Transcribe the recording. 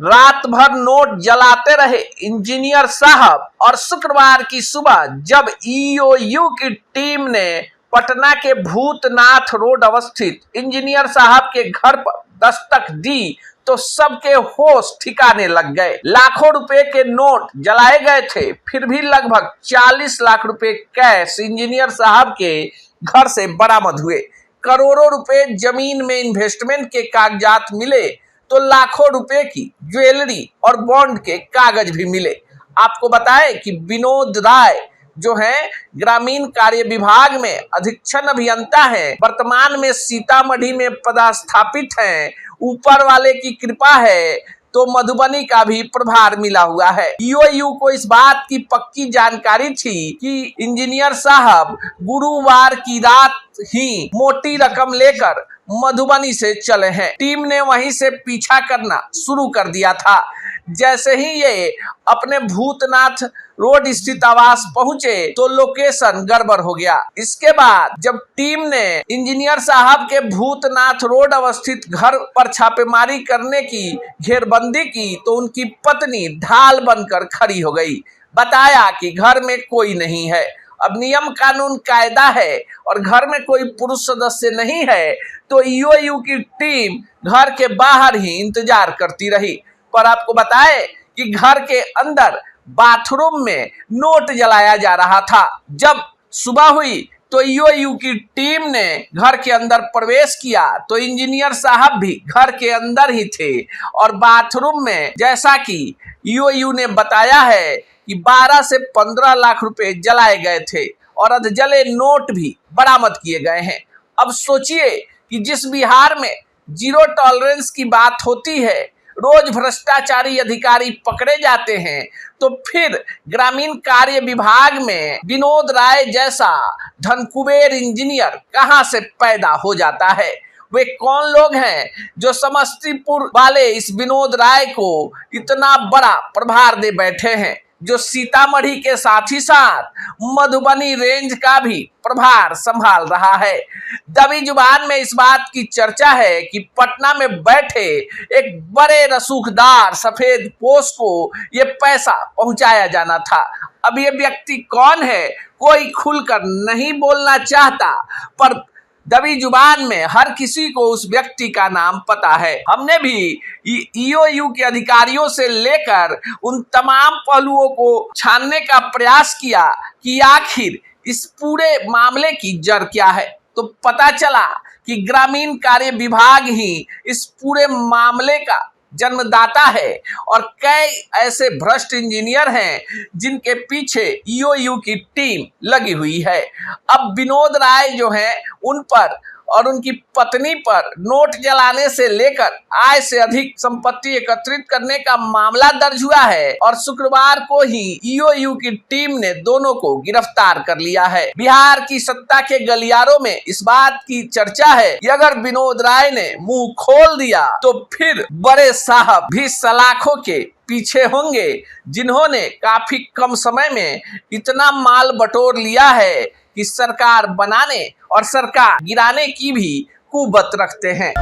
रात भर नोट जलाते रहे इंजीनियर साहब और शुक्रवार की सुबह जब ईओयू की टीम ने पटना के भूतनाथ रोड अवस्थित इंजीनियर साहब के घर पर दस्तक दी तो सबके होश ठिकाने लग गए। लाखों रुपए के नोट जलाए गए थे, फिर भी लगभग 40 लाख रुपए कैश इंजीनियर साहब के घर से बरामद हुए। करोड़ों रुपए जमीन में इन्वेस्टमेंट के कागजात मिले तो लाखों रुपए की ज्वेलरी और बॉन्ड के कागज भी मिले। आपको बताएं कि विनोद राय जो है ग्रामीण कार्य विभाग में अधीक्षण अभियंता है, वर्तमान में सीतामढ़ी में पदस्थापित हैं। ऊपर वाले की कृपा है तो मधुबनी का भी प्रभार मिला हुआ है। ईओयू को इस बात की पक्की जानकारी थी कि इंजीनियर साहब गुरुवार की रात ही मोटी रकम लेकर मधुबनी से चले हैं। टीम ने वहीं से पीछा करना शुरू कर दिया था। जैसे ही ये अपने भूतनाथ रोड स्थित आवास पहुंचे तो लोकेशन गड़बड़ हो गया। इसके बाद जब टीम ने इंजीनियर साहब के भूतनाथ रोड अवस्थित घर पर छापेमारी करने की घेरबंदी की तो उनकी पत्नी ढाल बनकर खड़ी हो गई। बताया कि घर में कोई नहीं है। अब नियम कानून कायदा है और घर में कोई पुरुष सदस्य नहीं है तो ईओयू की टीम घर के बाहर ही इंतजार करती रही। पर आपको बताएं कि घर के अंदर बाथरूम में नोट जलाया जा रहा था। जब सुबह हुई तो ईओयू की टीम ने घर के अंदर प्रवेश किया तो इंजीनियर साहब भी घर के अंदर ही थे और बाथरूम में जैसा कि ईओयू ने बताया है कि 12 से 15 लाख रुपए जलाए गए थे और अधजले नोट भी बरामद किए गए हैं। अब सोचिए कि जिस बिहार में जीरो टॉलरेंस की बात होती है, रोज भ्रष्टाचारी अधिकारी पकड़े जाते हैं, तो फिर ग्रामीण कार्य विभाग में विनोद राय जैसा धनकुबेर इंजीनियर कहां से पैदा हो जाता है। वे कौन लोग हैं जो समस्तीपुर वाले इस विनोद राय को इतना बड़ा प्रभार दे बैठे हैं, जो सीतामढ़ी के साथ ही साथ मधुबनी रेंज का भी प्रभार संभाल रहा है। दबी जुबान में इस बात की चर्चा है कि पटना में बैठे एक बड़े रसूखदार सफेद पोष को ये पैसा पहुंचाया जाना था। अब ये व्यक्ति कौन है कोई खुलकर नहीं बोलना चाहता, पर दबी जुबान में हर किसी को उस व्यक्ति का नाम पता है। हमने भी ईओयू के अधिकारियों से लेकर उन तमाम पहलुओं को छानने का प्रयास किया कि आखिर इस पूरे मामले की जड़ क्या है, तो पता चला कि ग्रामीण कार्य विभाग ही इस पूरे मामले का जन्मदाता है और कई ऐसे भ्रष्ट इंजीनियर हैं जिनके पीछे ईओयू की टीम लगी हुई है। अब विनोद राय जो है उन पर और उनकी पत्नी पर नोट जलाने से लेकर आय से अधिक संपत्ति एकत्रित करने का मामला दर्ज हुआ है और शुक्रवार को ही ईओयू की टीम ने दोनों को गिरफ्तार कर लिया है। बिहार की सत्ता के गलियारों में इस बात की चर्चा है कि अगर विनोद राय ने मुंह खोल दिया तो फिर बड़े साहब भी सलाखों के पीछे होंगे, जिन्होंने काफी कम समय में इतना माल बटोर लिया है कि सरकार बनाने और सरकार गिराने की भी कुवत रखते हैं।